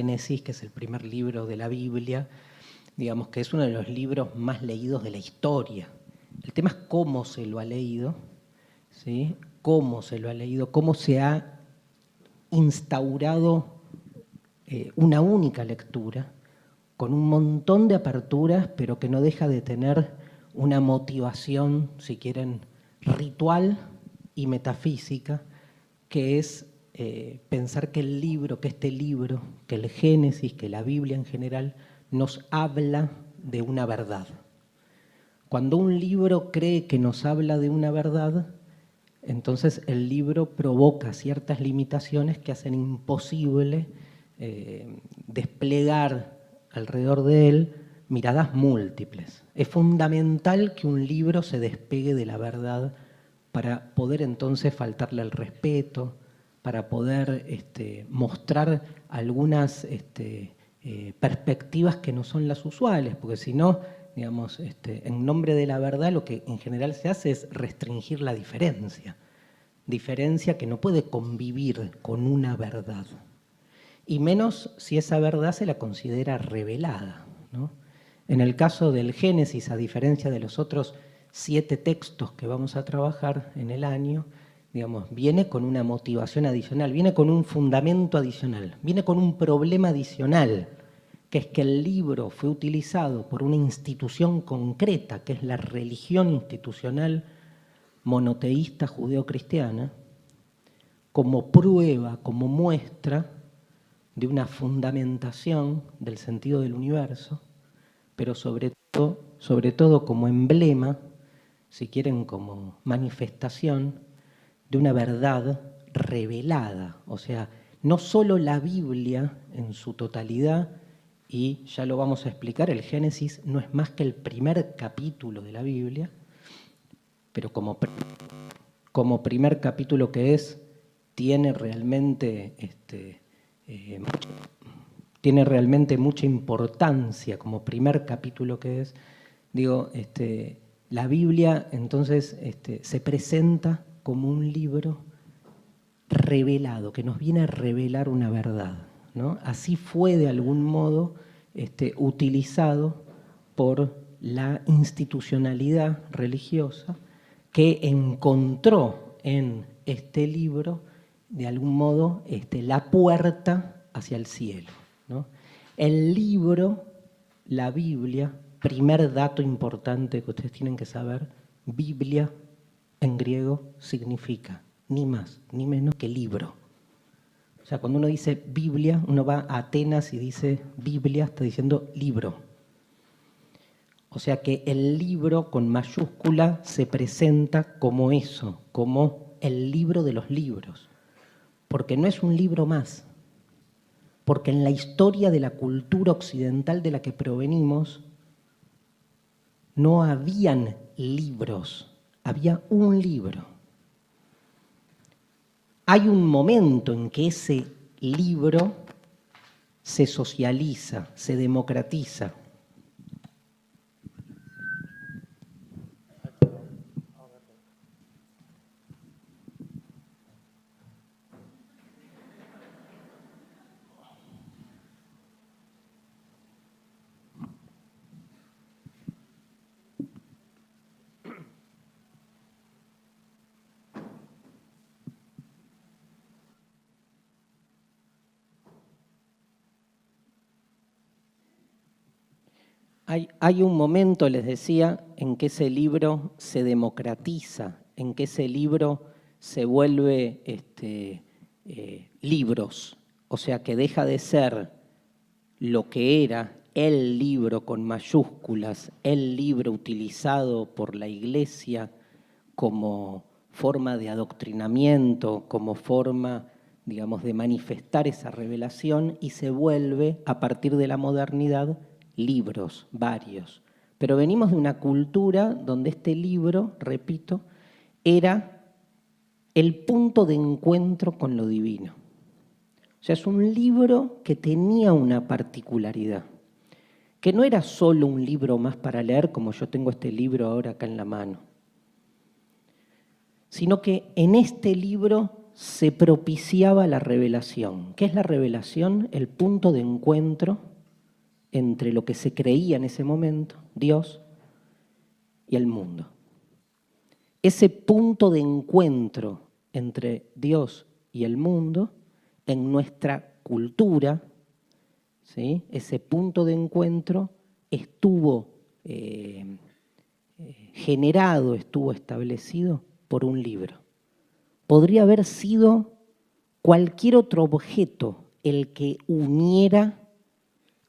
Génesis, que es el primer libro de la Biblia, digamos que es uno de los libros más leídos de la historia. El tema es cómo se lo ha leído, ¿sí? Cómo se lo ha leído, cómo se ha instaurado una única lectura, con un montón de aperturas, pero que no deja de tener una motivación, si quieren, ritual y metafísica, que es pensar que el libro, que este libro, que el Génesis, que la Biblia en general, nos habla de una verdad. Cuando un libro cree que nos habla de una verdad, entonces el libro provoca ciertas limitaciones que hacen imposible desplegar alrededor de él miradas múltiples. Es fundamental que un libro se despegue de la verdad para poder entonces faltarle el respeto, para poder mostrar algunas perspectivas que no son las usuales, porque si no, digamos, en nombre de la verdad lo que en general se hace es restringir la diferencia que no puede convivir con una verdad, y menos si esa verdad se la considera revelada, ¿no? En el caso del Génesis, a diferencia de los otros 7 textos que vamos a trabajar en el año, digamos, viene con una motivación adicional, viene con un fundamento adicional, viene con un problema adicional, que es que el libro fue utilizado por una institución concreta, que es la religión institucional monoteísta judeocristiana, como prueba, como muestra de una fundamentación del sentido del universo, pero sobre todo como emblema, si quieren, como manifestación de una verdad revelada. O sea, no solo la Biblia en su totalidad, y ya lo vamos a explicar, el Génesis no es más que el primer capítulo de la Biblia, pero como primer capítulo que es, tiene realmente mucha importancia como primer capítulo que es. Digo, la Biblia entonces se presenta como un libro revelado, que nos viene a revelar una verdad, ¿no? Así fue de algún modo utilizado por la institucionalidad religiosa, que encontró en este libro de algún modo la puerta hacia el cielo, ¿no? El libro, la Biblia, primer dato importante que ustedes tienen que saber, Biblia en griego significa ni más ni menos que libro. O sea, cuando uno dice Biblia, uno va a Atenas y dice Biblia, está diciendo libro. O sea que el libro con mayúscula se presenta como eso, como el libro de los libros, porque no es un libro más, porque en la historia de la cultura occidental de la que provenimos no habían libros, había un libro. Hay un momento en que ese libro se socializa, se democratiza. Hay un momento, les decía, en que ese libro se democratiza, en que ese libro se vuelve libros, o sea que deja de ser lo que era el libro con mayúsculas, el libro utilizado por la Iglesia como forma de adoctrinamiento, como forma, digamos, de manifestar esa revelación, y se vuelve, a partir de la modernidad, libros, varios. Pero venimos de una cultura donde este libro, repito, era el punto de encuentro con lo divino. O sea, es un libro que tenía una particularidad, que no era solo un libro más para leer, como yo tengo este libro ahora acá en la mano, sino que en este libro se propiciaba la revelación. ¿Qué es la revelación? El punto de encuentro entre lo que se creía en ese momento, Dios, y el mundo. Ese punto de encuentro entre Dios y el mundo, en nuestra cultura, ¿sí? Ese punto de encuentro estuvo generado, estuvo establecido por un libro. Podría haber sido cualquier otro objeto el que uniera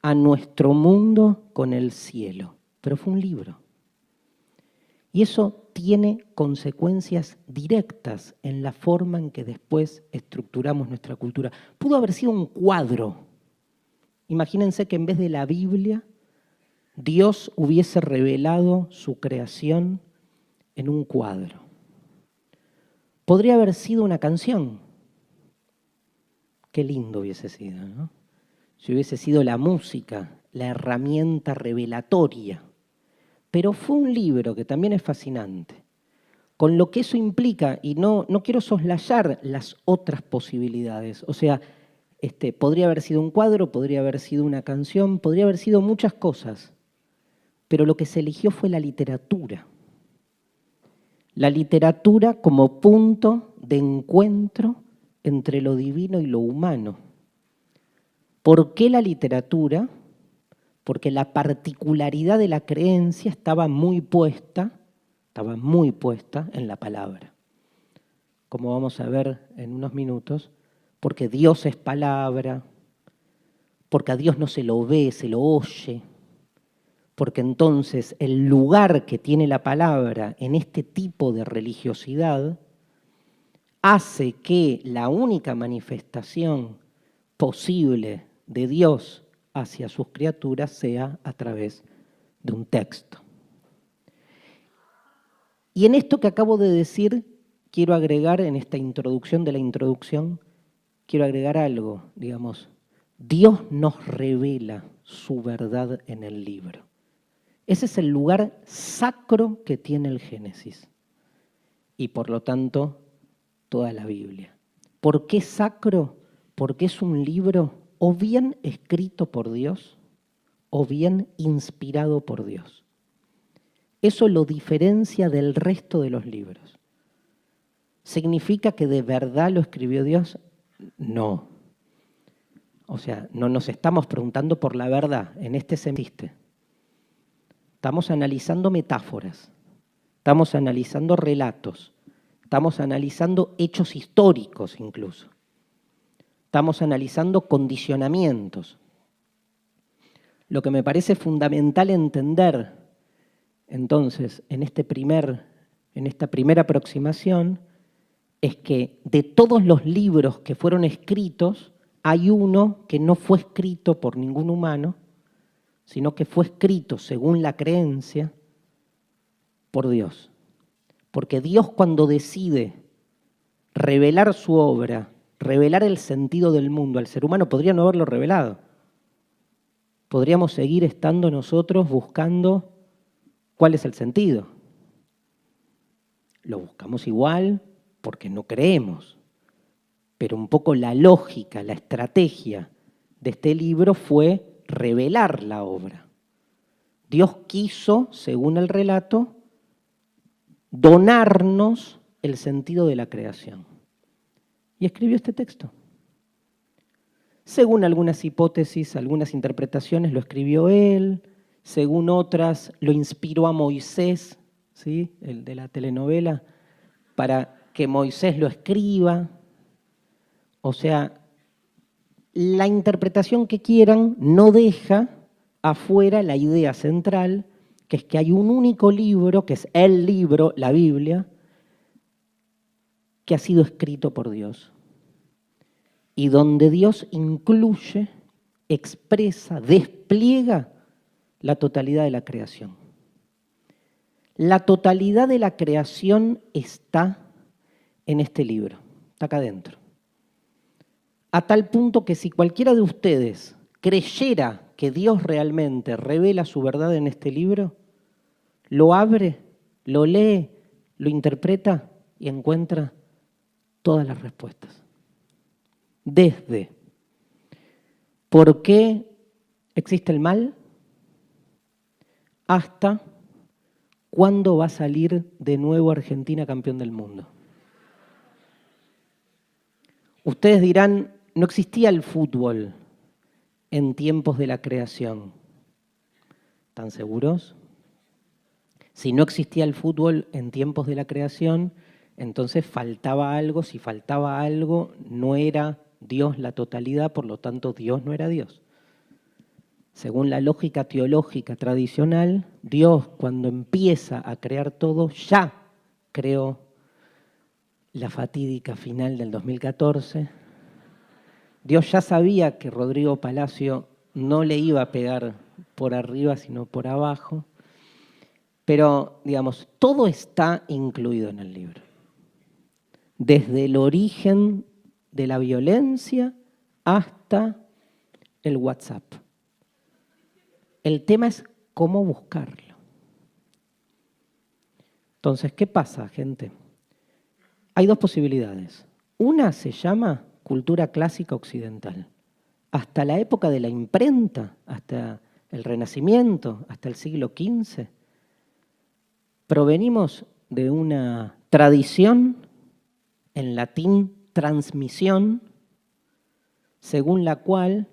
a nuestro mundo con el cielo, pero fue un libro. Y eso tiene consecuencias directas en la forma en que después estructuramos nuestra cultura. Pudo haber sido un cuadro. Imagínense que en vez de la Biblia, Dios hubiese revelado su creación en un cuadro. Podría haber sido una canción. Qué lindo hubiese sido, ¿no? Si hubiese sido la música, la herramienta revelatoria. Pero fue un libro que también es fascinante, con lo que eso implica, y no quiero soslayar las otras posibilidades. O sea, podría haber sido un cuadro, podría haber sido una canción, podría haber sido muchas cosas, pero lo que se eligió fue la literatura. La literatura como punto de encuentro entre lo divino y lo humano. ¿Por qué la literatura? Porque la particularidad de la creencia estaba muy puesta en la palabra. Como vamos a ver en unos minutos, porque Dios es palabra, porque a Dios no se lo ve, se lo oye, porque entonces el lugar que tiene la palabra en este tipo de religiosidad hace que la única manifestación posible de Dios hacia sus criaturas sea a través de un texto. Y en esto que acabo de decir, quiero agregar, en esta introducción de la introducción, quiero agregar algo, digamos. Dios nos revela su verdad en el libro. Ese es el lugar sacro que tiene el Génesis y por lo tanto toda la Biblia. ¿Por qué sacro? Porque es un libro o bien escrito por Dios o bien inspirado por Dios. Eso lo diferencia del resto de los libros. ¿Significa que de verdad lo escribió Dios? No. O sea, no nos estamos preguntando por la verdad en este sentido. Estamos analizando metáforas, estamos analizando relatos, estamos analizando hechos históricos incluso. Estamos analizando condicionamientos. Lo que me parece fundamental entender, entonces, en esta primera aproximación, es que de todos los libros que fueron escritos, hay uno que no fue escrito por ningún humano, sino que fue escrito, según la creencia, por Dios. Porque Dios, cuando decide revelar su obra, revelar el sentido del mundo al ser humano, podría no haberlo revelado. Podríamos seguir estando nosotros buscando cuál es el sentido. Lo buscamos igual porque no creemos. Pero un poco la lógica, la estrategia de este libro fue revelar la obra. Dios quiso, según el relato, donarnos el sentido de la creación. Y escribió este texto. Según algunas hipótesis, algunas interpretaciones, lo escribió él, según otras, lo inspiró a Moisés, ¿sí? El de la telenovela, para que Moisés lo escriba. O sea, la interpretación que quieran no deja afuera la idea central, que es que hay un único libro, que es el libro, la Biblia, que ha sido escrito por Dios. Y donde Dios incluye, expresa, despliega la totalidad de la creación. La totalidad de la creación está en este libro, está acá adentro. A tal punto que si cualquiera de ustedes creyera que Dios realmente revela su verdad en este libro, lo abre, lo lee, lo interpreta y encuentra todas las respuestas. Desde ¿por qué existe el mal? Hasta ¿cuándo va a salir de nuevo Argentina campeón del mundo? Ustedes dirán, no existía el fútbol en tiempos de la creación. ¿Están seguros? Si no existía el fútbol en tiempos de la creación, entonces faltaba algo. Si faltaba algo, no era Dios la totalidad, por lo tanto Dios no era Dios. Según la lógica teológica tradicional, Dios cuando empieza a crear todo, ya creó la fatídica final del 2014. Dios ya sabía que Rodrigo Palacio no le iba a pegar por arriba, sino por abajo. Pero, digamos, todo está incluido en el libro. Desde el origen de la violencia hasta el WhatsApp. El tema es cómo buscarlo. Entonces, ¿qué pasa, gente? Hay dos posibilidades. Una se llama cultura clásica occidental. Hasta la época de la imprenta, hasta el Renacimiento, hasta el siglo XV, provenimos de una tradición, en latín transmisión, según la cual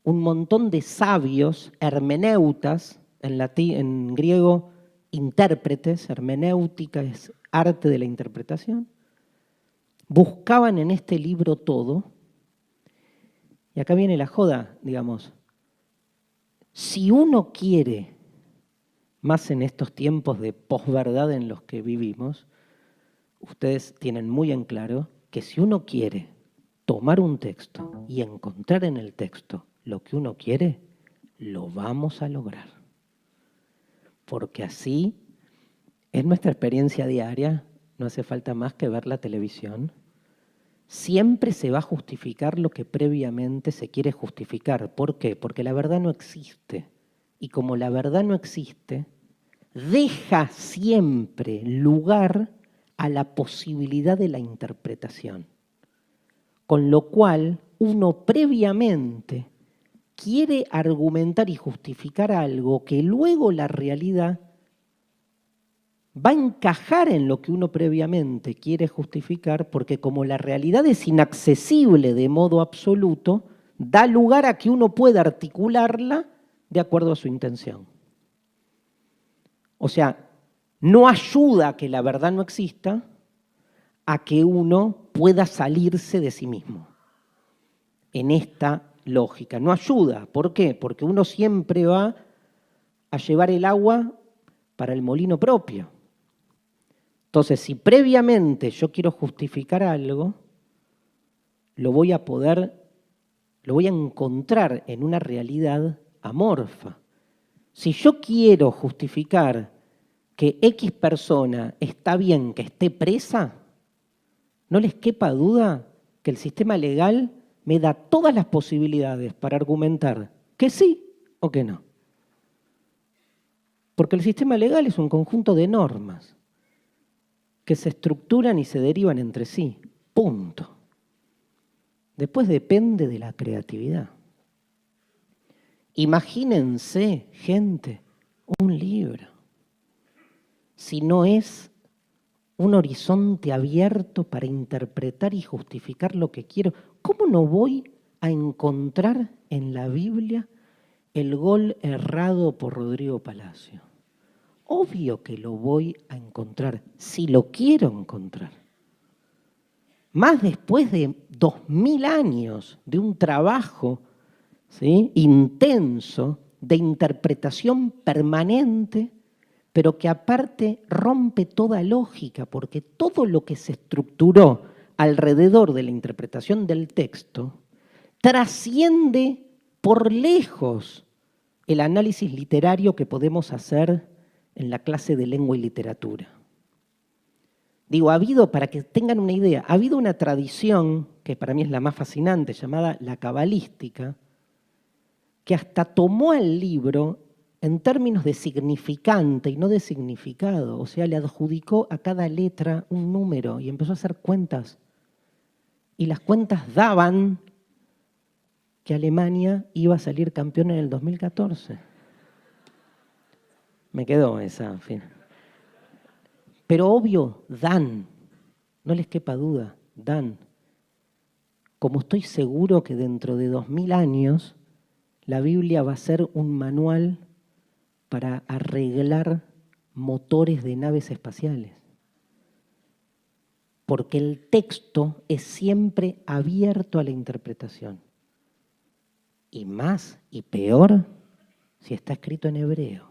un montón de sabios, hermeneutas, en griego intérpretes, hermenéutica es arte de la interpretación, buscaban en este libro todo, y acá viene la joda, digamos, si uno quiere, más en estos tiempos de posverdad en los que vivimos, ustedes tienen muy en claro que si uno quiere tomar un texto y encontrar en el texto lo que uno quiere, lo vamos a lograr. Porque así, en nuestra experiencia diaria, no hace falta más que ver la televisión, siempre se va a justificar lo que previamente se quiere justificar. ¿Por qué? Porque la verdad no existe. Y como la verdad no existe, deja siempre lugar a la posibilidad de la interpretación. Con lo cual, uno previamente quiere argumentar y justificar algo que luego la realidad va a encajar en lo que uno previamente quiere justificar, porque como la realidad es inaccesible de modo absoluto, da lugar a que uno pueda articularla de acuerdo a su intención. O sea, no ayuda a que la verdad no exista, a que uno pueda salirse de sí mismo. En esta lógica, no ayuda. ¿Por qué? Porque uno siempre va a llevar el agua para el molino propio. Entonces, si previamente yo quiero justificar algo, lo voy a encontrar en una realidad amorfa. Si yo quiero justificar que X persona está bien que esté presa, no les quepa duda que el sistema legal me da todas las posibilidades para argumentar que sí o que no. Porque el sistema legal es un conjunto de normas que se estructuran y se derivan entre sí. Punto. Después depende de la creatividad. Imagínense, gente, un libro. Si no es un horizonte abierto para interpretar y justificar lo que quiero, ¿cómo no voy a encontrar en la Biblia el gol errado por Rodrigo Palacio? Obvio que lo voy a encontrar, si lo quiero encontrar. Más después de 2000 años de un trabajo, ¿sí?, intenso, de interpretación permanente, pero que aparte rompe toda lógica, porque todo lo que se estructuró alrededor de la interpretación del texto trasciende por lejos el análisis literario que podemos hacer en la clase de lengua y literatura. Digo, para que tengan una idea, ha habido una tradición, que para mí es la más fascinante, llamada la cabalística, que hasta tomó al libro en términos de significante y no de significado. O sea, le adjudicó a cada letra un número y empezó a hacer cuentas Y las cuentas daban que Alemania iba a salir campeón en el 2014. Me quedó esa. Fin. Pero obvio, dan. No les quepa duda, dan. Como estoy seguro que dentro de 2000 años la Biblia va a ser un manual para arreglar motores de naves espaciales. Porque el texto es siempre abierto a la interpretación. Y más y peor si está escrito en hebreo.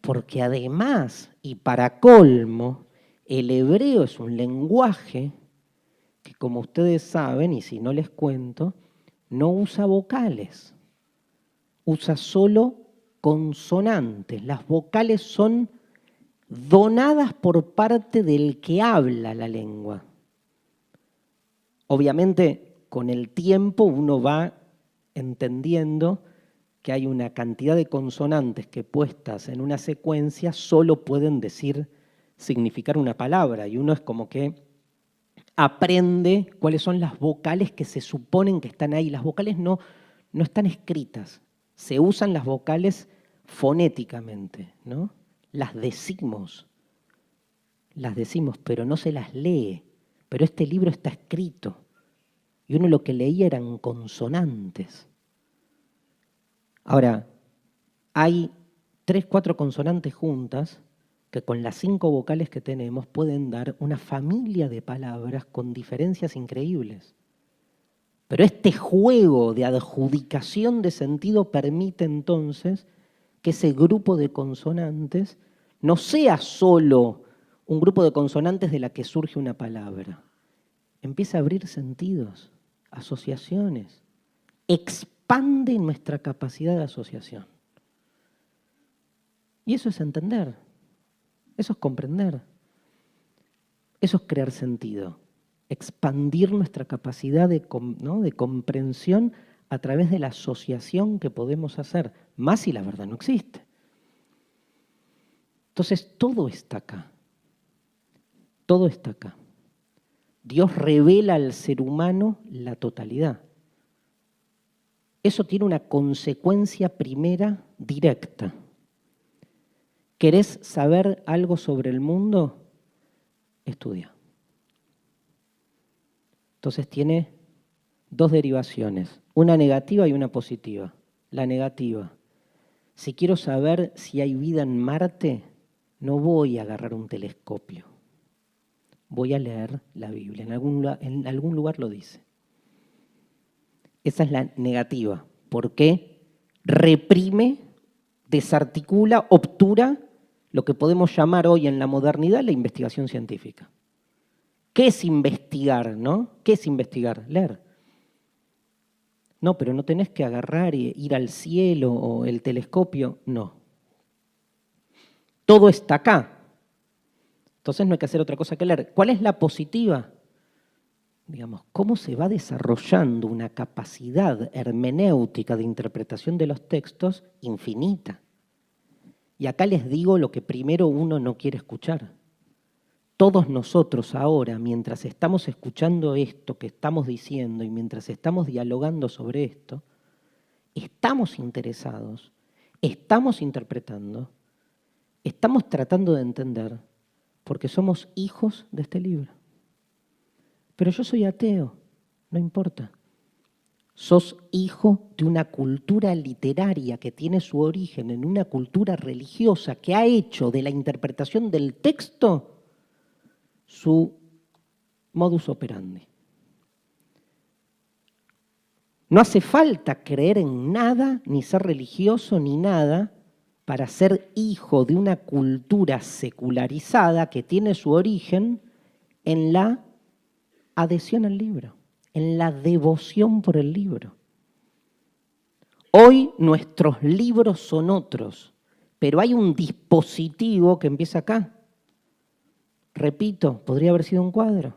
Porque además, y para colmo, el hebreo es un lenguaje que, como ustedes saben, y si no les cuento, no usa vocales. Usa solo consonantes. Las vocales son donadas por parte del que habla la lengua. Obviamente, con el tiempo uno va entendiendo que hay una cantidad de consonantes que puestas en una secuencia solo pueden significar una palabra, y uno es como que aprende cuáles son las vocales que se suponen que están ahí. Las vocales no están escritas, se usan las vocales fonéticamente, ¿no? Las decimos, pero no se las lee. Pero este libro está escrito y uno lo que leía eran consonantes. Ahora, hay 3, 4 consonantes juntas que con las 5 vocales que tenemos pueden dar una familia de palabras con diferencias increíbles. Pero este juego de adjudicación de sentido permite entonces que ese grupo de consonantes no sea solo un grupo de consonantes de la que surge una palabra. Empieza a abrir sentidos, asociaciones, expande nuestra capacidad de asociación. Y eso es entender, eso es comprender, eso es crear sentido, expandir nuestra capacidad de comprensión a través de la asociación que podemos hacer, más si la verdad no existe. Entonces todo está acá, todo está acá. Dios revela al ser humano la totalidad. Eso tiene una consecuencia primera directa. ¿Querés saber algo sobre el mundo? Estudia. Entonces tiene 2 derivaciones, una negativa y una positiva. La negativa, si quiero saber si hay vida en Marte, no voy a agarrar un telescopio. Voy a leer la Biblia, en algún lugar lo dice. Esa es la negativa, porque reprime, desarticula, obtura lo que podemos llamar hoy en la modernidad la investigación científica. ¿Qué es investigar, no? ¿Qué es investigar? Leer. No, pero no tenés que agarrar e ir al cielo o el telescopio, no. Todo está acá. Entonces no hay que hacer otra cosa que leer. ¿Cuál es la positiva? Digamos, cómo se va desarrollando una capacidad hermenéutica de interpretación de los textos infinita. Y acá les digo lo que primero uno no quiere escuchar. Todos nosotros ahora, mientras estamos escuchando esto que estamos diciendo y mientras estamos dialogando sobre esto, estamos interesados, estamos interpretando, estamos tratando de entender, porque somos hijos de este libro. Pero yo soy ateo, no importa. Sos hijo de una cultura literaria que tiene su origen en una cultura religiosa que ha hecho de la interpretación del texto su modus operandi. No hace falta creer en nada, ni ser religioso, ni nada, para ser hijo de una cultura secularizada que tiene su origen en la adhesión al libro, en la devoción por el libro. Hoy nuestros libros son otros, pero hay un dispositivo que empieza acá. Repito, podría haber sido un cuadro.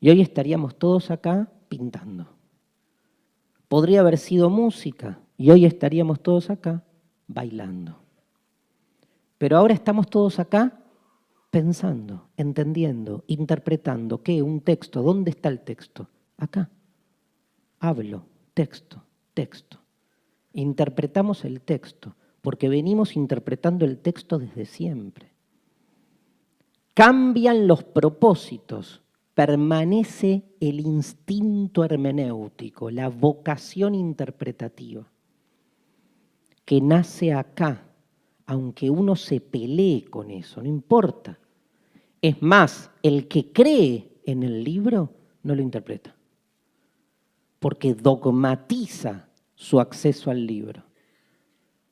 Y hoy estaríamos todos acá pintando. Podría haber sido música y hoy estaríamos todos acá bailando. Pero ahora estamos todos acá pensando, entendiendo, interpretando. ¿Qué? Un texto. ¿Dónde está el texto? Acá. Hablo, texto, texto. Interpretamos el texto, porque venimos interpretando el texto desde siempre. Cambian los propósitos, permanece el instinto hermenéutico, la vocación interpretativa, que nace acá, aunque uno se pelee con eso, no importa. Es más, el que cree en el libro no lo interpreta, porque dogmatiza su acceso al libro.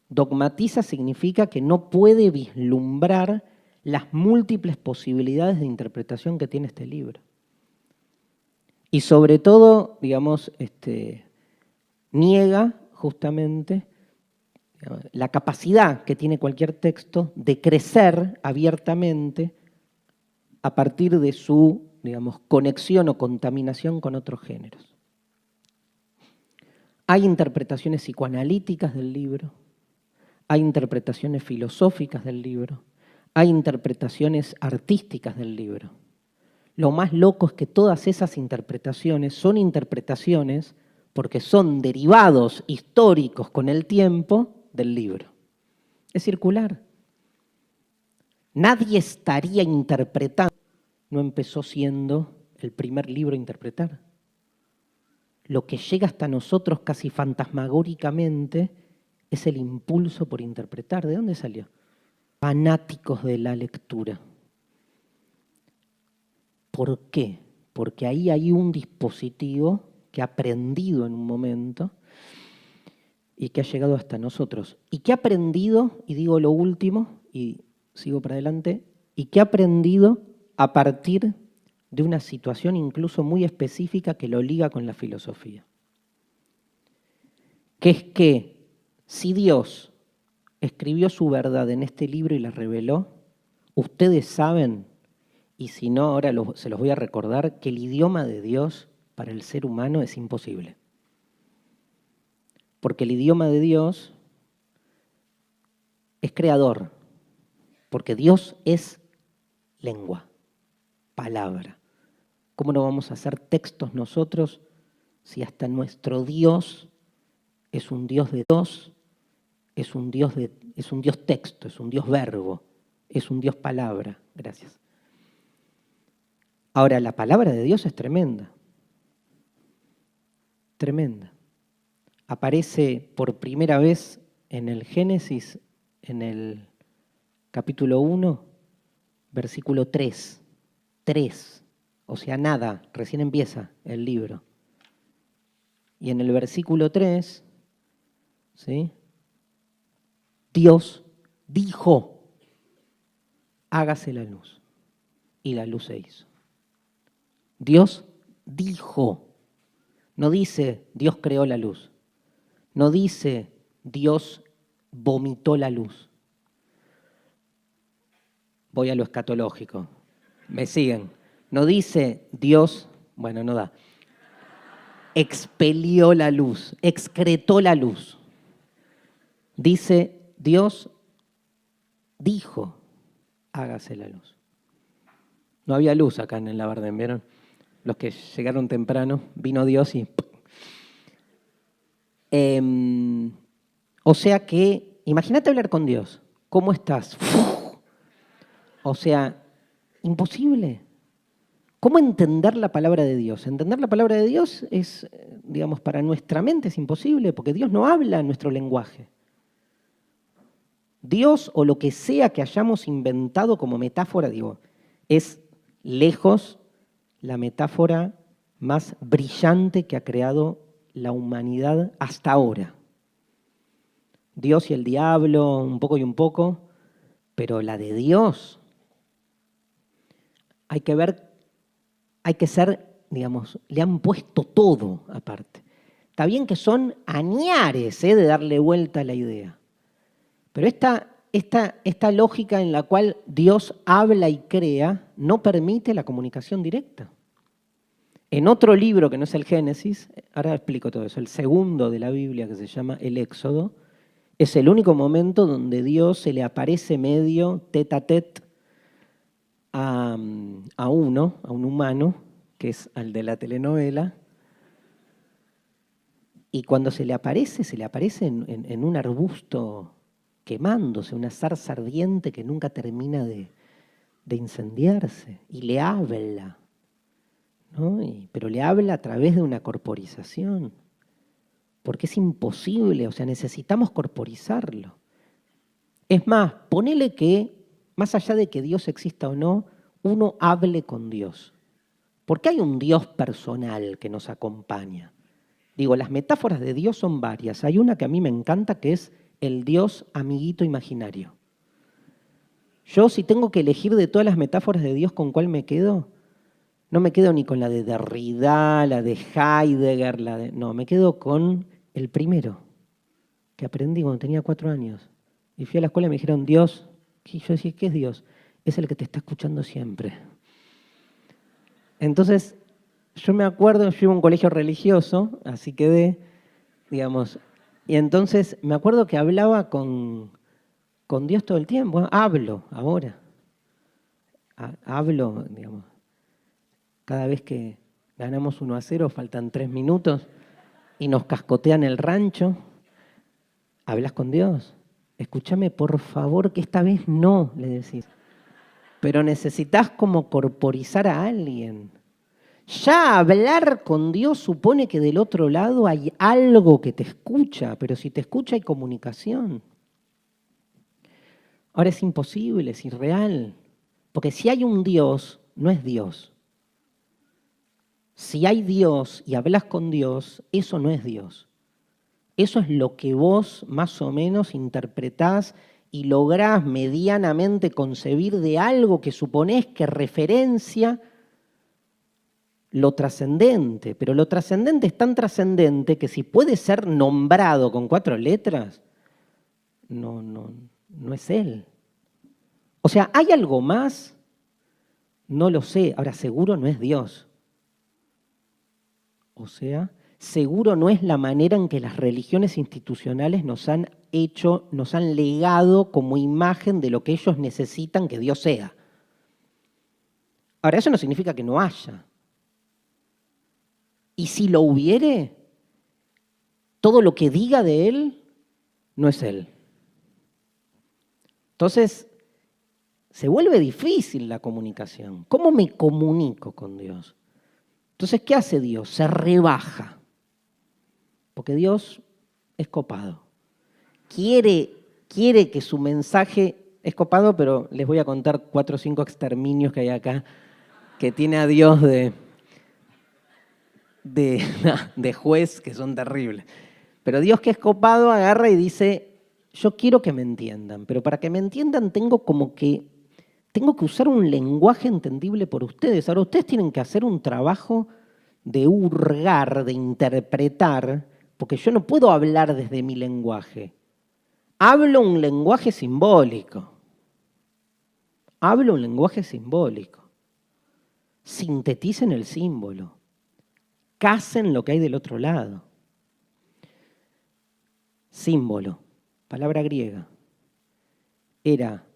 Dogmatiza significa que no puede vislumbrar las múltiples posibilidades de interpretación que tiene este libro. Y sobre todo, digamos, niega justamente la capacidad que tiene cualquier texto de crecer abiertamente a partir de su, digamos, conexión o contaminación con otros géneros. Hay interpretaciones psicoanalíticas del libro, hay interpretaciones filosóficas del libro, hay interpretaciones artísticas del libro. Lo más loco es que todas esas interpretaciones son interpretaciones porque son derivados históricos con el tiempo del libro. Es circular. Nadie estaría interpretando. No empezó siendo el primer libro a interpretar. Lo que llega hasta nosotros casi fantasmagóricamente es el impulso por interpretar. ¿De dónde salió? Fanáticos de la lectura. ¿Por qué? Porque ahí hay un dispositivo que ha aprendido en un momento y que ha llegado hasta nosotros. Y que ha aprendido, y digo lo último, y sigo para adelante, y que ha aprendido a partir de una situación incluso muy específica que lo liga con la filosofía. Que es que si Dios escribió su verdad en este libro y la reveló, ustedes saben, y si no ahora se los voy a recordar, que el idioma de Dios para el ser humano es imposible. Porque el idioma de Dios es creador, porque Dios es lengua, palabra. ¿Cómo no vamos a hacer textos nosotros si hasta nuestro Dios es un Dios de dos, es un Dios texto, es un Dios verbo, es un Dios palabra? Gracias. Ahora, la palabra de Dios es tremenda, tremenda. Aparece por primera vez en el Génesis, en el capítulo 1, versículo 3. 3, o sea, nada, recién empieza el libro. Y en el versículo 3, ¿sí? Dios dijo, hágase la luz. Y la luz se hizo. Dios dijo. No dice, Dios creó la luz. No dice, Dios vomitó la luz. Voy a lo escatológico. ¿Me siguen? No dice, Dios, bueno, no da. Expelió la luz, excretó la luz. Dice, Dios dijo, hágase la luz. No había luz acá en el Labardén, ¿vieron? Los que llegaron temprano, vino Dios y... o sea que, imagínate hablar con Dios. ¿Cómo estás? O sea, imposible. ¿Cómo entender la palabra de Dios? Entender la palabra de Dios es, digamos, para nuestra mente es imposible, porque Dios no habla en nuestro lenguaje. Dios o lo que sea que hayamos inventado como metáfora, digo, es lejos la metáfora más brillante que ha creado la humanidad hasta ahora. Dios y el diablo, un poco y un poco, pero la de Dios, hay que ser, digamos, le han puesto todo aparte. Está bien que son añares de darle vuelta a la idea, pero esta lógica en la cual Dios habla y crea no permite la comunicación directa. En otro libro que no es el Génesis, ahora explico todo eso, el segundo de la Biblia que se llama el Éxodo, es el único momento donde Dios se le aparece medio tête à tête a un humano, que es al de la telenovela, y cuando se le aparece en un arbusto quemándose, una zarza ardiente que nunca termina de incendiarse, y le habla, ¿no? Pero le habla a través de una corporización, porque es imposible, o sea, necesitamos corporizarlo. Es más, ponele que, más allá de que Dios exista o no, uno hable con Dios. Porque hay un Dios personal que nos acompaña. Digo, las metáforas de Dios son varias. Hay una que a mí me encanta, que es el Dios amiguito imaginario. Yo, si tengo que elegir de todas las metáforas de Dios con cuál me quedo, no me quedo ni con la de Derrida, la de Heidegger, no, me quedo con el primero, que aprendí cuando tenía 4 años. Y fui a la escuela y me dijeron, Dios, y yo decía, ¿qué es Dios? Es el que te está escuchando siempre. Entonces, yo me acuerdo, yo iba a un colegio religioso, así quedé, digamos, y entonces me acuerdo que hablaba con Dios todo el tiempo. Hablo ahora. Hablo, digamos, cada vez que ganamos 1-0, faltan 3 minutos y nos cascotean el rancho. Hablas con Dios. Escúchame, por favor, que esta vez no, le decís. Pero necesitas como corporizar a alguien. Ya hablar con Dios supone que del otro lado hay algo que te escucha, pero si te escucha hay comunicación. Ahora es imposible, es irreal, porque si hay un Dios, no es Dios. Si hay Dios y hablas con Dios, eso no es Dios. Eso es lo que vos más o menos interpretás y lográs medianamente concebir de algo que suponés que referencia lo trascendente, pero lo trascendente es tan trascendente que si puede ser nombrado con 4 letras, no es él. O sea, ¿hay algo más? No lo sé. Ahora, seguro no es Dios. O sea, seguro no es la manera en que las religiones institucionales nos han hecho, nos han legado como imagen de lo que ellos necesitan que Dios sea. Ahora, eso no significa que no haya. Y si lo hubiere, todo lo que diga de Él no es Él. Entonces, se vuelve difícil la comunicación. ¿Cómo me comunico con Dios? Entonces, ¿qué hace Dios? Se rebaja. Porque Dios es copado. Quiere que su mensaje es copado, pero les voy a contar 4 o 5 exterminios que hay acá que tiene a Dios de juez, que son terribles. Pero Dios, que es copado, agarra y dice, yo quiero que me entiendan, pero para que me entiendan tengo que usar un lenguaje entendible por ustedes. Ahora ustedes tienen que hacer un trabajo de hurgar, de interpretar, porque yo no puedo hablar desde mi lenguaje. Hablo un lenguaje simbólico. Hablo un lenguaje simbólico. Sinteticen el símbolo. Casen lo que hay del otro lado. Símbolo, palabra griega,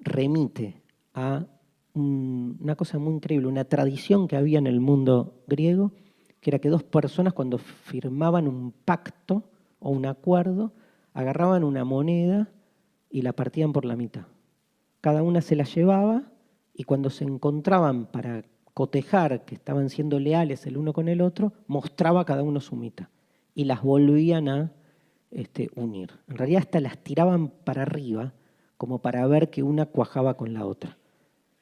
remite a una cosa muy increíble, una tradición que había en el mundo griego, que era que 2 personas cuando firmaban un pacto o un acuerdo, agarraban una moneda y la partían por la mitad. Cada una se la llevaba y cuando se encontraban para cotejar que estaban siendo leales el uno con el otro, mostraba cada uno su mitad y las volvían a unir. En realidad hasta las tiraban para arriba como para ver que una cuajaba con la otra.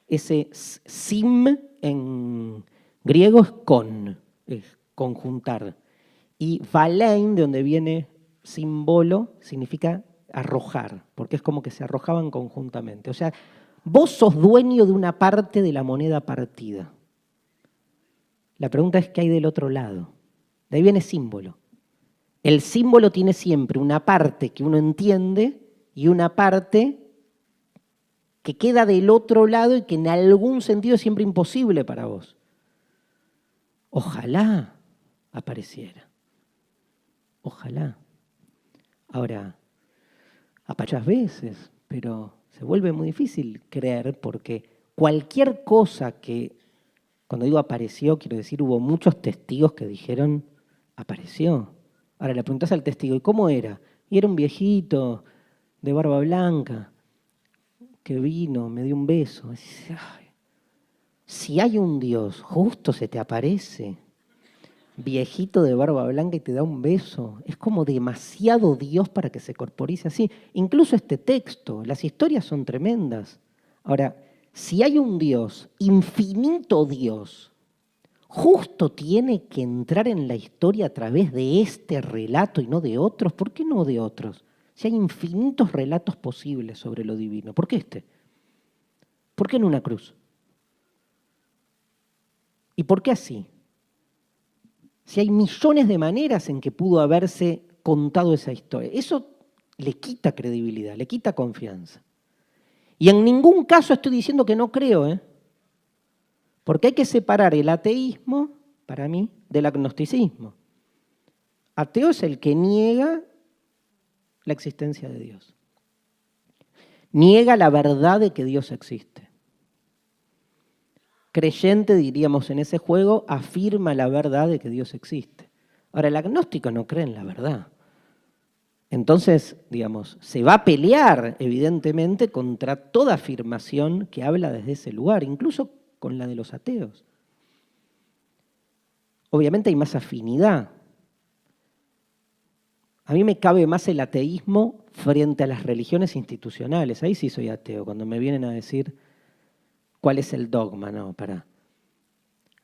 Ese sim en griego es conjuntar. Y valein, de donde viene símbolo, significa arrojar, porque es como que se arrojaban conjuntamente. O sea, vos sos dueño de una parte de la moneda partida. La pregunta es, ¿qué hay del otro lado? De ahí viene símbolo. El símbolo tiene siempre una parte que uno entiende y una parte que queda del otro lado y que en algún sentido es siempre imposible para vos. Ojalá apareciera. Ojalá. Ahora, a muchas veces, pero se vuelve muy difícil creer porque cualquier cosa que, cuando digo apareció, quiero decir, hubo muchos testigos que dijeron, apareció. Ahora le preguntás al testigo, ¿y cómo era? Y era un viejito de barba blanca que vino, me dio un beso. Decís, ay, si hay un Dios, justo se te aparece, viejito de barba blanca y te da un beso. Es como demasiado Dios para que se corporice así. Incluso este texto, las historias son tremendas. Ahora, si hay un Dios, infinito Dios, justo tiene que entrar en la historia a través de este relato y no de otros. ¿Por qué no de otros? Si hay infinitos relatos posibles sobre lo divino. ¿Por qué este? ¿Por qué en una cruz? ¿Y por qué así? Si hay millones de maneras en que pudo haberse contado esa historia. Eso le quita credibilidad, le quita confianza. Y en ningún caso estoy diciendo que no creo, porque hay que separar el ateísmo, para mí, del agnosticismo. Ateo es el que niega la existencia de Dios. Niega la verdad de que Dios existe. Creyente, diríamos en ese juego, afirma la verdad de que Dios existe. Ahora, el agnóstico no cree en la verdad. Entonces, digamos, se va a pelear, evidentemente, contra toda afirmación que habla desde ese lugar, incluso con la de los ateos. Obviamente hay más afinidad. A mí me cabe más el ateísmo frente a las religiones institucionales. Ahí sí soy ateo, cuando me vienen a decir cuál es el dogma, no, para.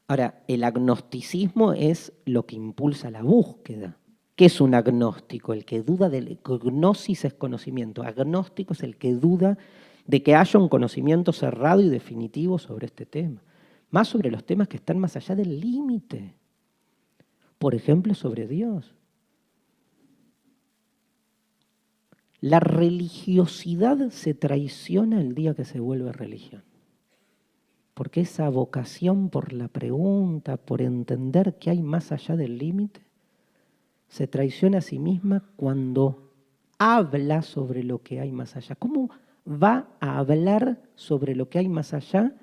Ahora, el agnosticismo es lo que impulsa la búsqueda. ¿Qué es un agnóstico? El que duda del gnosis es conocimiento. Agnóstico es el que duda de que haya un conocimiento cerrado y definitivo sobre este tema. Más sobre los temas que están más allá del límite. Por ejemplo, sobre Dios. La religiosidad se traiciona el día que se vuelve religión. Porque esa vocación por la pregunta, por entender qué hay más allá del límite, se traiciona a sí misma cuando habla sobre lo que hay más allá. ¿Cómo va a hablar sobre lo que hay más allá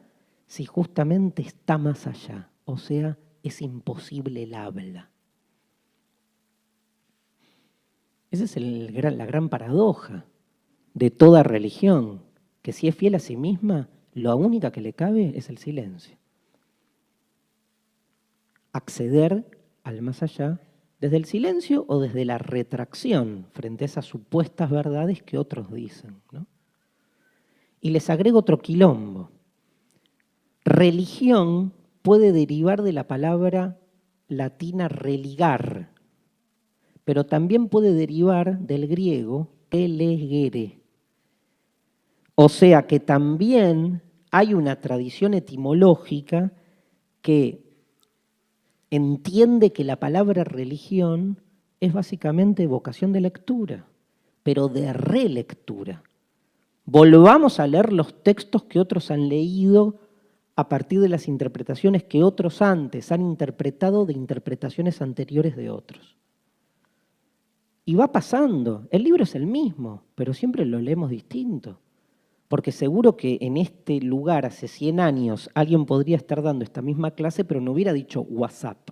si justamente está más allá? O sea, es imposible el habla. Esa es la gran paradoja de toda religión, que si es fiel a sí misma, la única que le cabe es el silencio. Acceder al más allá desde el silencio o desde la retracción frente a esas supuestas verdades que otros dicen, ¿no? Y les agrego otro quilombo. Religión puede derivar de la palabra latina religar, pero también puede derivar del griego religere. O sea que también hay una tradición etimológica que entiende que la palabra religión es básicamente vocación de lectura, pero de relectura. Volvamos a leer los textos que otros han leído a partir de las interpretaciones que otros antes han interpretado de interpretaciones anteriores de otros. Y va pasando, el libro es el mismo, pero siempre lo leemos distinto. Porque seguro que en este lugar hace 100 años alguien podría estar dando esta misma clase, pero no hubiera dicho WhatsApp.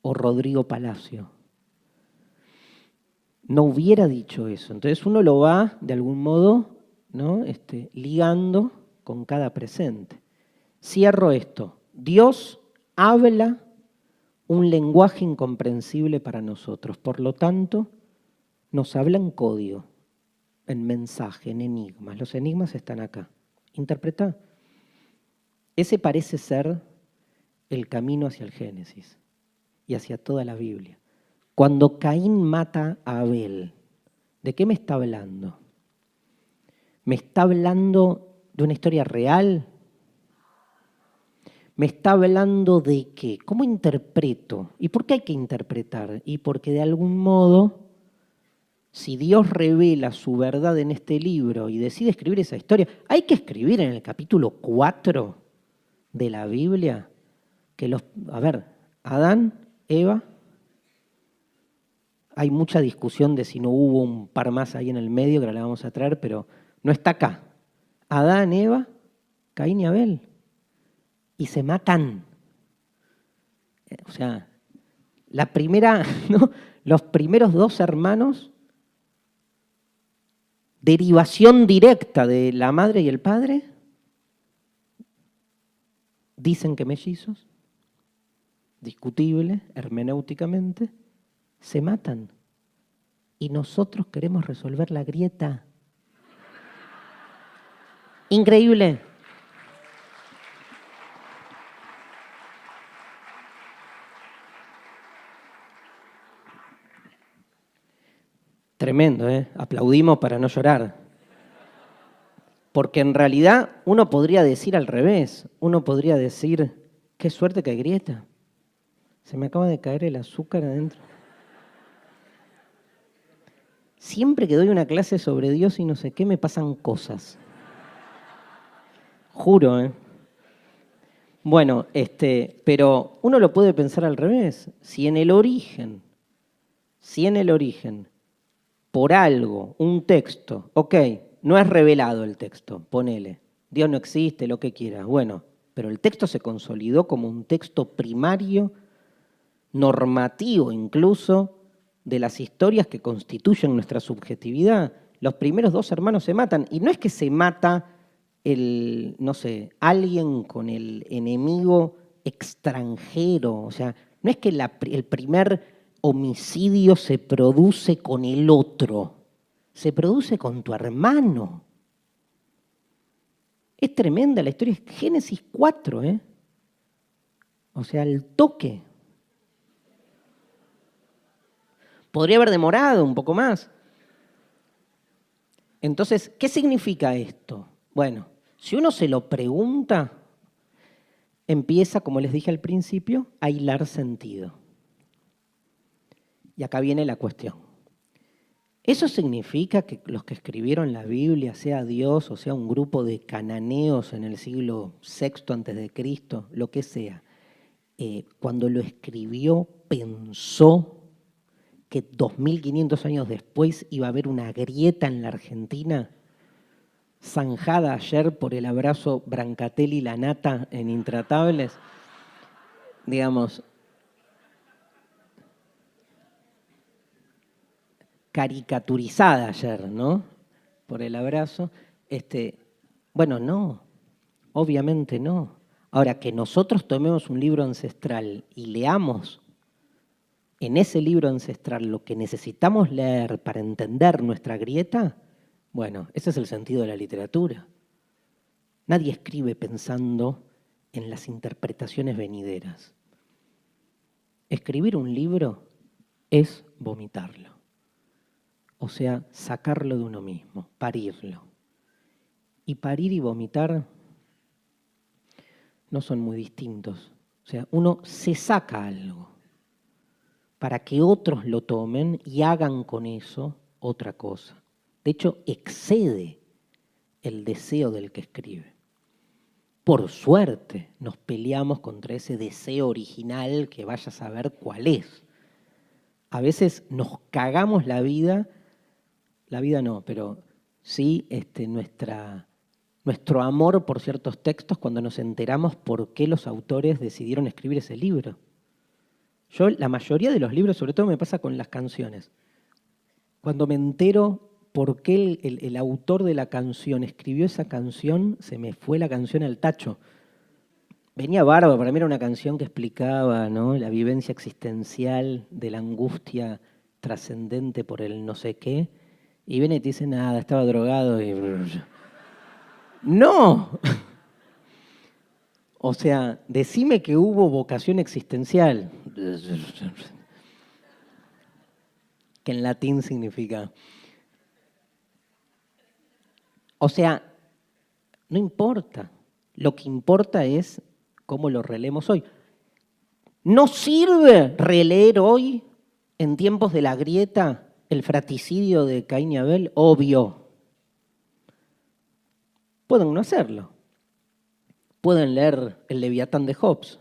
O Rodrigo Palacio. No hubiera dicho eso. Entonces uno lo va, de algún modo, ¿no? Ligando con cada presente. Cierro esto. Dios habla un lenguaje incomprensible para nosotros. Por lo tanto, nos habla en código, en mensaje, en enigmas. Los enigmas están acá. Interpreta. Ese parece ser el camino hacia el Génesis y hacia toda la Biblia. Cuando Caín mata a Abel, ¿de qué me está hablando? ¿Me está hablando de una historia real? ¿Me está hablando de qué? ¿Cómo interpreto? ¿Y por qué hay que interpretar? Y porque de algún modo, si Dios revela su verdad en este libro y decide escribir esa historia, hay que escribir en el capítulo 4 de la Biblia que Adán, Eva, hay mucha discusión de si no hubo un par más ahí en el medio, que ahora la vamos a traer, pero no está acá. Adán, Eva, Caín y Abel. Y se matan. O sea, la primera, ¿no? Los primeros dos hermanos, derivación directa de la madre y el padre, dicen que mellizos, discutible hermenéuticamente, se matan. Y nosotros queremos resolver la grieta. Increíble. Tremendo, ¿eh? Aplaudimos para no llorar. Porque en realidad uno podría decir al revés. Uno podría decir, qué suerte que hay grieta. Se me acaba de caer el azúcar adentro. Siempre que doy una clase sobre Dios y no sé qué, me pasan cosas. Juro, ¿eh? Bueno, pero uno lo puede pensar al revés. Si en el origen, por algo, un texto, ok, no es revelado el texto, ponele, Dios no existe, lo que quieras, bueno, pero el texto se consolidó como un texto primario, normativo incluso, de las historias que constituyen nuestra subjetividad. Los primeros dos hermanos se matan, y no es que se mata alguien con el enemigo extranjero, o sea, no es que el primer homicidio se produce con el otro, se produce con tu hermano. Es tremenda la historia, es Génesis 4, ¿eh? O sea, el toque. Podría haber demorado un poco más. Entonces, ¿qué significa esto? Bueno, si uno se lo pregunta, empieza, como les dije al principio, a hilar sentido. Y acá viene la cuestión. ¿Eso significa que los que escribieron la Biblia, sea Dios o sea un grupo de cananeos en el siglo VI a.C., lo que sea, cuando lo escribió pensó que 2500 años después iba a haber una grieta en la Argentina, zanjada ayer por el abrazo Brancatelli-Lanata en Intratables? Digamos, caricaturizada ayer, ¿no? Por el abrazo. Bueno, no, obviamente no. Ahora, que nosotros tomemos un libro ancestral y leamos en ese libro ancestral lo que necesitamos leer para entender nuestra grieta, bueno, ese es el sentido de la literatura. Nadie escribe pensando en las interpretaciones venideras. Escribir un libro es vomitarlo. O sea, sacarlo de uno mismo, parirlo. Y parir y vomitar no son muy distintos. O sea, uno se saca algo para que otros lo tomen y hagan con eso otra cosa. De hecho, excede el deseo del que escribe. Por suerte nos peleamos contra ese deseo original que vaya a saber cuál es. A veces nos cagamos la vida no, pero sí nuestro amor por ciertos textos cuando nos enteramos por qué los autores decidieron escribir ese libro. Yo, la mayoría de los libros, sobre todo me pasa con las canciones. Cuando me entero por qué el autor de la canción escribió esa canción, se me fue la canción al tacho. Venía bárbaro, para mí era una canción que explicaba, ¿no?, la vivencia existencial de la angustia trascendente por el no sé qué. Y viene y te dice, nada, estaba drogado y... ¡No! O sea, decime que hubo vocación existencial, que en latín significa. O sea, no importa. Lo que importa es cómo lo releemos hoy. ¿No sirve releer hoy, en tiempos de la grieta, el fratricidio de Caín y Abel? Obvio. Pueden no hacerlo. Pueden leer el Leviatán de Hobbes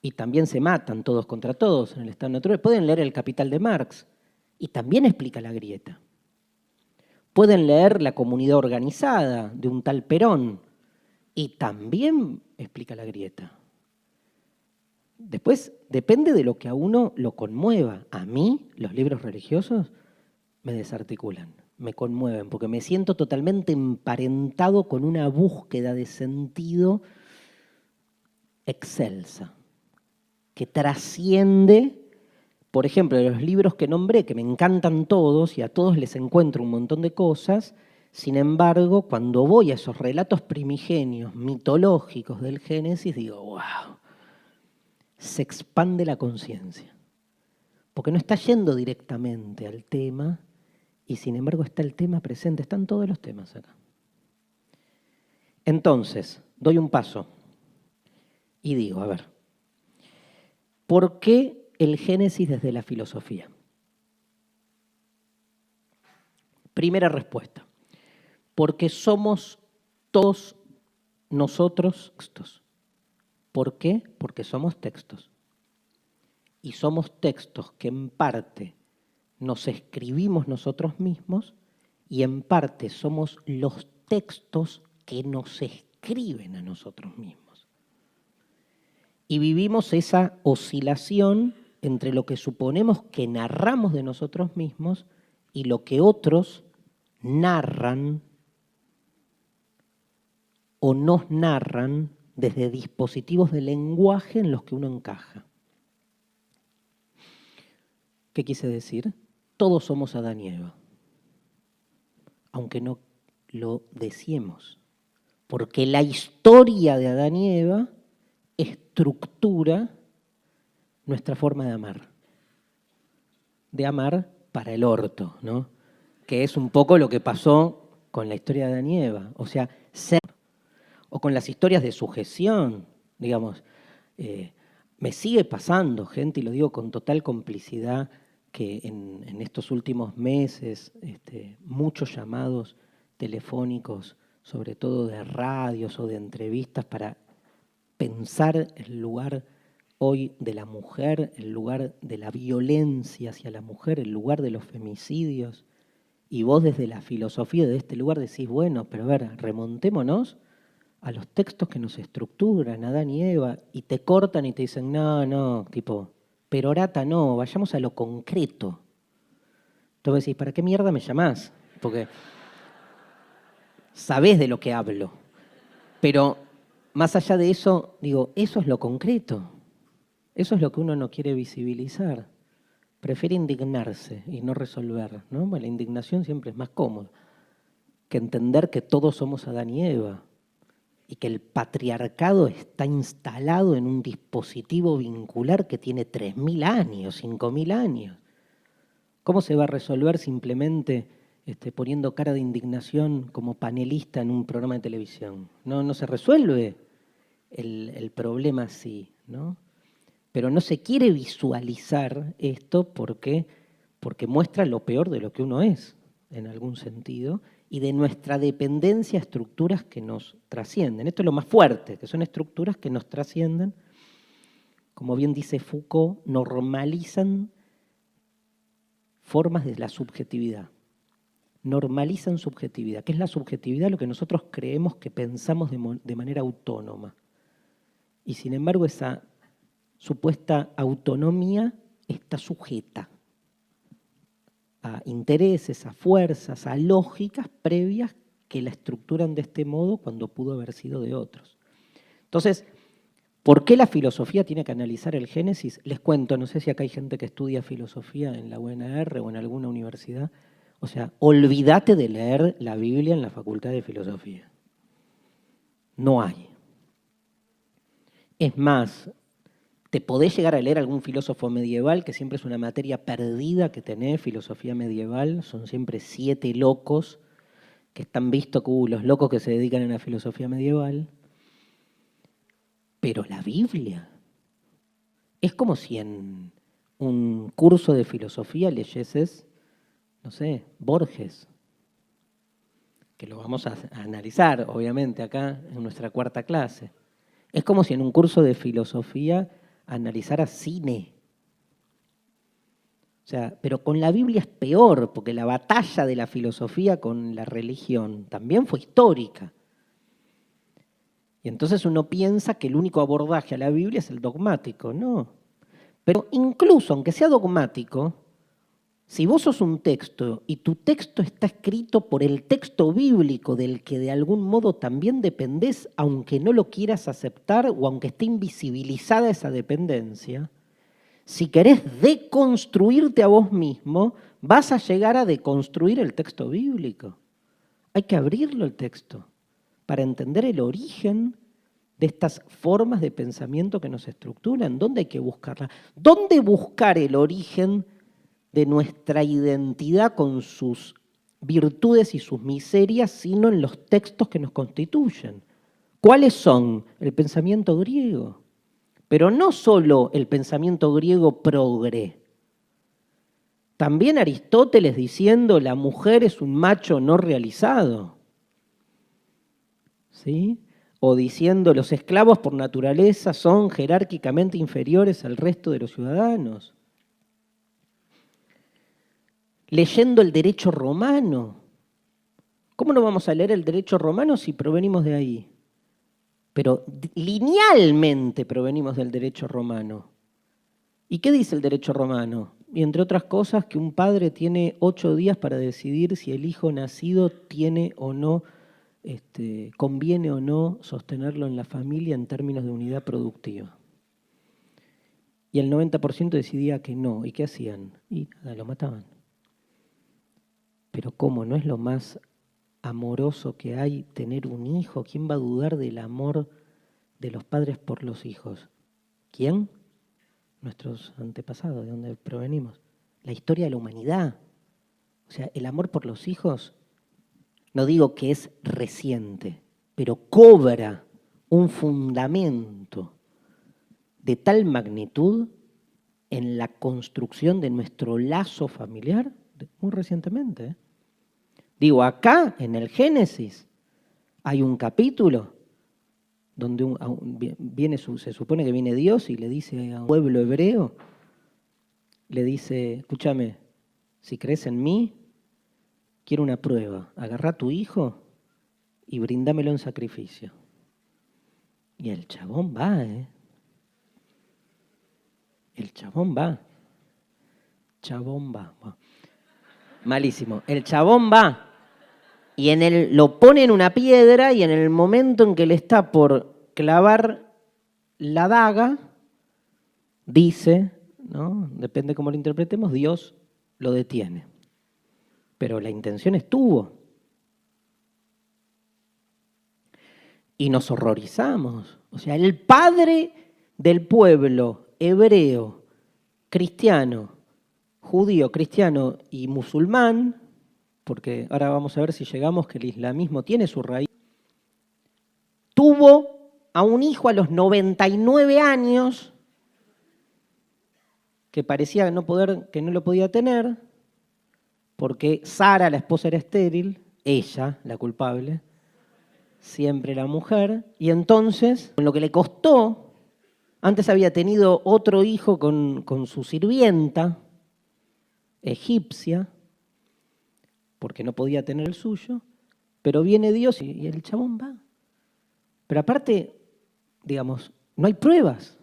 y también se matan todos contra todos en el estado natural. Pueden leer el Capital de Marx y también explica la grieta. Pueden leer La comunidad organizada de un tal Perón y también explica la grieta. Después, depende de lo que a uno lo conmueva. A mí, los libros religiosos me desarticulan, me conmueven, porque me siento totalmente emparentado con una búsqueda de sentido excelsa, que trasciende, por ejemplo, de los libros que nombré, que me encantan todos y a todos les encuentro un montón de cosas. Sin embargo, cuando voy a esos relatos primigenios, mitológicos del Génesis, digo, wow, se expande la conciencia, porque no está yendo directamente al tema y sin embargo está el tema presente, están todos los temas acá. Entonces, doy un paso y digo, a ver, ¿por qué el Génesis desde la filosofía? Primera respuesta, porque somos todos nosotros textos. ¿Por qué? Porque somos textos. Y somos textos que en parte nos escribimos nosotros mismos y en parte somos los textos que nos escriben a nosotros mismos. Y vivimos esa oscilación entre lo que suponemos que narramos de nosotros mismos y lo que otros narran o nos narran desde dispositivos de lenguaje en los que uno encaja. ¿Qué quise decir? Todos somos Adán y Eva, aunque no lo deseemos, porque la historia de Adán y Eva estructura nuestra forma de amar para el orto, ¿no? Que es un poco lo que pasó con la historia de Adán y Eva, o sea, o con las historias de sujeción, digamos. Me sigue pasando, gente, y lo digo con total complicidad, que en estos últimos meses muchos llamados telefónicos, sobre todo de radios o de entrevistas, para pensar el lugar hoy de la mujer, el lugar de la violencia hacia la mujer, el lugar de los femicidios. Y vos desde la filosofía de este lugar decís, bueno, pero a ver, remontémonos a los textos que nos estructuran, Adán y Eva, y te cortan y te dicen, no, tipo, perorata no, vayamos a lo concreto. Entonces decís, ¿para qué mierda me llamás? Porque sabés de lo que hablo. Pero más allá de eso, digo, eso es lo concreto. Eso es lo que uno no quiere visibilizar. Prefiere indignarse y no resolver, ¿no? Bueno, la indignación siempre es más cómoda que entender que todos somos Adán y Eva y que el patriarcado está instalado en un dispositivo vincular que tiene 3.000 años, 5.000 años. ¿Cómo se va a resolver simplemente poniendo cara de indignación como panelista en un programa de televisión? No se resuelve el problema así, ¿no? Pero no se quiere visualizar esto porque muestra lo peor de lo que uno es, en algún sentido, y de nuestra dependencia a estructuras que nos trascienden. Esto es lo más fuerte, que son estructuras que nos trascienden. Como bien dice Foucault, normalizan formas de la subjetividad. Normalizan subjetividad. ¿Qué es la subjetividad? Lo que nosotros creemos que pensamos de manera autónoma. Y sin embargo, esa supuesta autonomía está sujeta a intereses, a fuerzas, a lógicas previas que la estructuran de este modo cuando pudo haber sido de otros. Entonces, ¿por qué la filosofía tiene que analizar el Génesis? Les cuento, no sé si acá hay gente que estudia filosofía en la UNR o en alguna universidad. O sea, olvídate de leer la Biblia en la Facultad de Filosofía. No hay. Es más, te podés llegar a leer algún filósofo medieval, que siempre es una materia perdida que tenés, filosofía medieval, son siempre 7 locos que están vistos como los locos que se dedican a la filosofía medieval. Pero la Biblia es como si en un curso de filosofía leyeses, no sé, Borges, que lo vamos a analizar, obviamente, acá en nuestra 4ª clase. Es como si en un curso de filosofía analizara cine. O sea, pero con la Biblia es peor, porque la batalla de la filosofía con la religión también fue histórica. Y entonces uno piensa que el único abordaje a la Biblia es el dogmático, no. Pero incluso aunque sea dogmático, si vos sos un texto y tu texto está escrito por el texto bíblico del que de algún modo también dependés, aunque no lo quieras aceptar o aunque esté invisibilizada esa dependencia, si querés deconstruirte a vos mismo, vas a llegar a deconstruir el texto bíblico. Hay que abrirlo el texto para entender el origen de estas formas de pensamiento que nos estructuran. ¿Dónde hay que buscarla? ¿Dónde buscar el origen de nuestra identidad con sus virtudes y sus miserias, sino en los textos que nos constituyen? ¿Cuáles son? El pensamiento griego. Pero no solo el pensamiento griego progre. También Aristóteles diciendo la mujer es un macho no realizado. ¿Sí? O diciendo los esclavos por naturaleza son jerárquicamente inferiores al resto de los ciudadanos. Leyendo el derecho romano. ¿Cómo no vamos a leer el derecho romano si provenimos de ahí? Pero linealmente provenimos del derecho romano. ¿Y qué dice el derecho romano? Y entre otras cosas, que un padre tiene 8 días para decidir si el hijo nacido tiene o no, conviene o no sostenerlo en la familia en términos de unidad productiva. Y el 90% decidía que no. ¿Y qué hacían? Y nada, lo mataban. Pero ¿cómo? ¿No es lo más amoroso que hay tener un hijo? ¿Quién va a dudar del amor de los padres por los hijos? ¿Quién? Nuestros antepasados, de donde provenimos. La historia de la humanidad. O sea, el amor por los hijos, no digo que es reciente, pero cobra un fundamento de tal magnitud en la construcción de nuestro lazo familiar, muy recientemente, ¿eh? Digo, acá en el Génesis hay un capítulo donde se supone que viene Dios y le dice a un pueblo hebreo, le dice, escúchame, si crees en mí, quiero una prueba, agarrá a tu hijo y brindámelo en sacrificio. Y el chabón va, El chabón va. Chabón va. Malísimo. El chabón va. Y lo pone en una piedra y en el momento en que le está por clavar la daga, dice, ¿no? Depende cómo lo interpretemos, Dios lo detiene. Pero la intención estuvo. Y nos horrorizamos. O sea, el padre del pueblo hebreo, cristiano, judío, cristiano y musulmán, porque ahora vamos a ver si llegamos que el islamismo tiene su raíz, tuvo a un hijo a los 99 años que parecía que no lo podía tener, porque Sara, la esposa, era estéril, ella, la culpable, siempre la mujer, y entonces, con lo que le costó, antes había tenido otro hijo con su sirvienta egipcia, porque no podía tener el suyo, pero viene Dios y el chabón va. Pero aparte, digamos, no hay pruebas.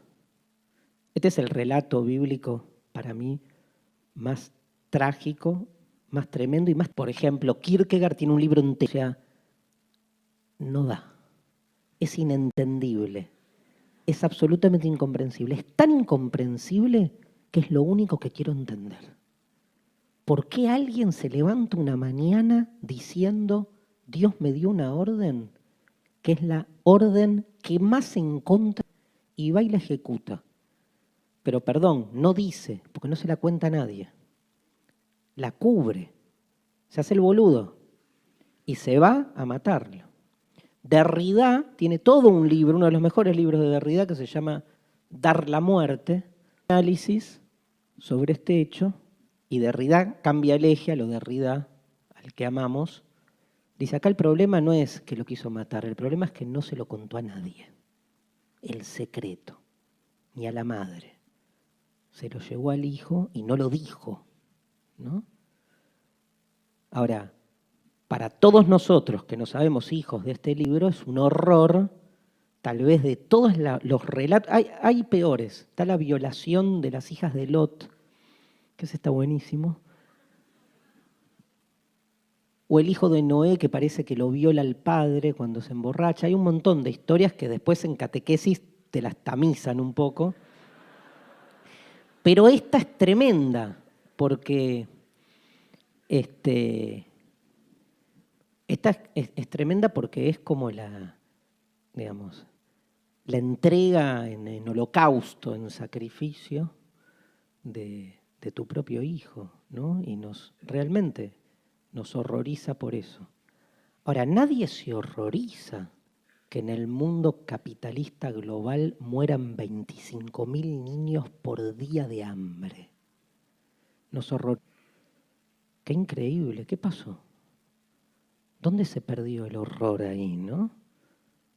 Este es el relato bíblico, para mí, más trágico, más tremendo y más, por ejemplo, Kierkegaard tiene un libro entero, o sea, no da. Es inentendible. Es absolutamente incomprensible. Es tan incomprensible que es lo único que quiero entender. ¿Por qué alguien se levanta una mañana diciendo, Dios me dio una orden, que es la orden que más encontra, y va y la ejecuta? Pero perdón, no dice, porque no se la cuenta a nadie. La cubre, se hace el boludo y se va a matarlo. Derrida tiene todo un libro, uno de los mejores libros de Derrida, que se llama Dar la muerte, análisis sobre este hecho, y Derrida cambia el eje a lo Derrida, al que amamos. Dice, acá el problema no es que lo quiso matar, el problema es que no se lo contó a nadie. El secreto, ni a la madre. Se lo llevó al hijo y no lo dijo. ¿no? Ahora, para todos nosotros que no sabemos hijos de este libro, es un horror, tal vez de todos los relatos. Hay peores. Está la violación de las hijas de Lot, que ese está buenísimo. O el hijo de Noé, que parece que lo viola el padre cuando se emborracha. Hay un montón de historias que después en catequesis te las tamizan un poco. Pero esta es tremenda, porque esta es tremenda porque es como digamos, la entrega en holocausto, en sacrificio de tu propio hijo, ¿no? Y realmente nos horroriza por eso. Ahora, nadie se horroriza que en el mundo capitalista global mueran 25.000 niños por día de hambre. Nos horroriza. Qué increíble, ¿qué pasó? ¿Dónde se perdió el horror ahí, no?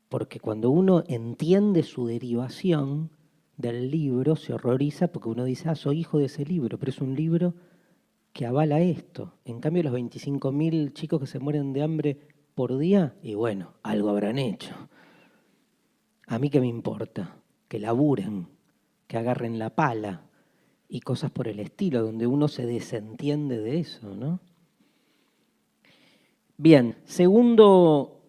Porque cuando uno entiende su derivación del libro, se horroriza porque uno dice, soy hijo de ese libro, pero es un libro que avala esto. En cambio, los 25.000 chicos que se mueren de hambre por día, y bueno, algo habrán hecho. A mí qué me importa, que laburen, que agarren la pala y cosas por el estilo, donde uno se desentiende de eso, ¿no? Bien, segundo,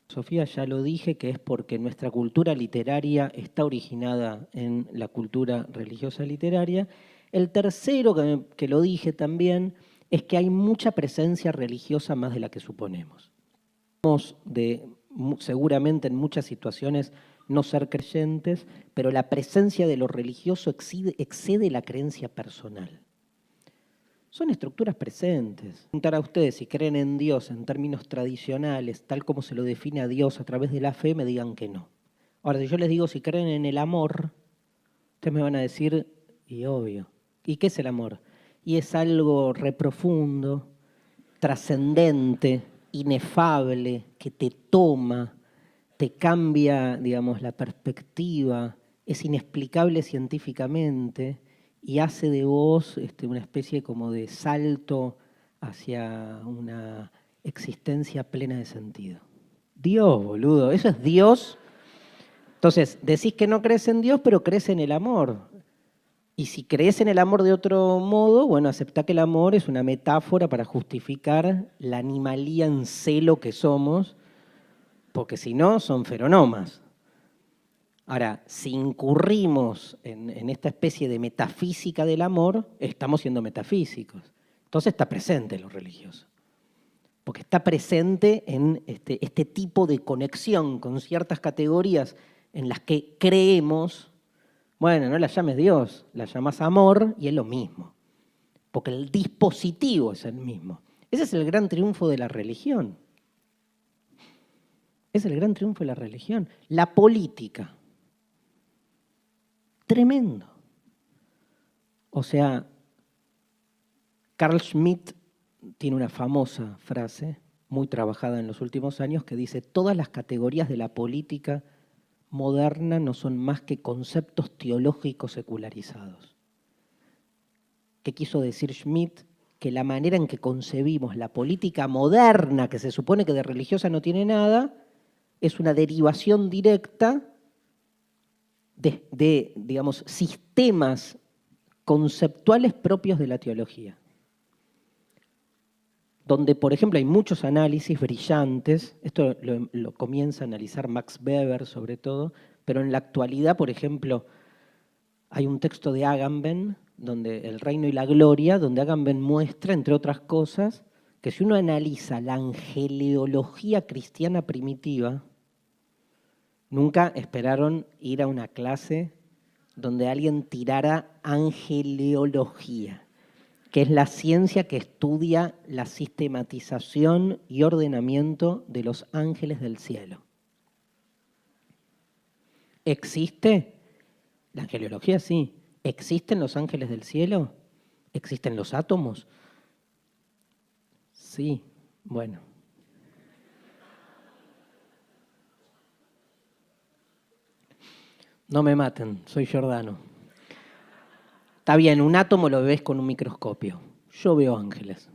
Sofía ya lo dije, que es porque nuestra cultura literaria está originada en la cultura religiosa literaria. El tercero, que lo dije también, es que hay mucha presencia religiosa más de la que suponemos. Seguramente en muchas situaciones no ser creyentes, pero la presencia de lo religioso excede la creencia personal. Son estructuras presentes. Preguntar a ustedes si creen en Dios en términos tradicionales, tal como se lo define a Dios a través de la fe, me digan que no. Ahora, si yo les digo si creen en el amor, ustedes me van a decir, y obvio, ¿y qué es el amor? Y es algo reprofundo, trascendente, inefable, que te toma, te cambia, digamos, la perspectiva, es inexplicable científicamente y hace de vos una especie como de salto hacia una existencia plena de sentido. Dios, boludo, eso es Dios. Entonces, decís que no crees en Dios, pero crees en el amor. Y si crees en el amor de otro modo, bueno, aceptá que el amor es una metáfora para justificar la animalía en celo que somos, porque si no, son feronomas. Ahora, si incurrimos en esta especie de metafísica del amor, estamos siendo metafísicos. Entonces está presente lo religioso, porque está presente en este tipo de conexión con ciertas categorías en las que creemos. Bueno, no la llames Dios, la llamas amor y es lo mismo, porque el dispositivo es el mismo. Ese es el gran triunfo de la religión. Es el gran triunfo de la religión. La política. Tremendo. O sea, Carl Schmitt tiene una famosa frase, muy trabajada en los últimos años, que dice: todas las categorías de la política moderna no son más que conceptos teológicos secularizados. ¿Qué quiso decir Schmitt? Que la manera en que concebimos la política moderna, que se supone que de religiosa no tiene nada, es una derivación directa de digamos, sistemas conceptuales propios de la teología. Donde, por ejemplo, hay muchos análisis brillantes, esto lo comienza a analizar Max Weber sobre todo, pero en la actualidad, por ejemplo, hay un texto de Agamben, donde El reino y la gloria, donde Agamben muestra, entre otras cosas, que si uno analiza la angeleología cristiana primitiva, nunca esperaron ir a una clase donde alguien tirara angeleología, que es la ciencia que estudia la sistematización y ordenamiento de los ángeles del cielo. ¿Existe? La angeleología sí. ¿Existen los ángeles del cielo? ¿Existen los átomos? Sí, bueno. No me maten, soy Giordano. Está bien, un átomo lo ves con un microscopio. Yo veo ángeles.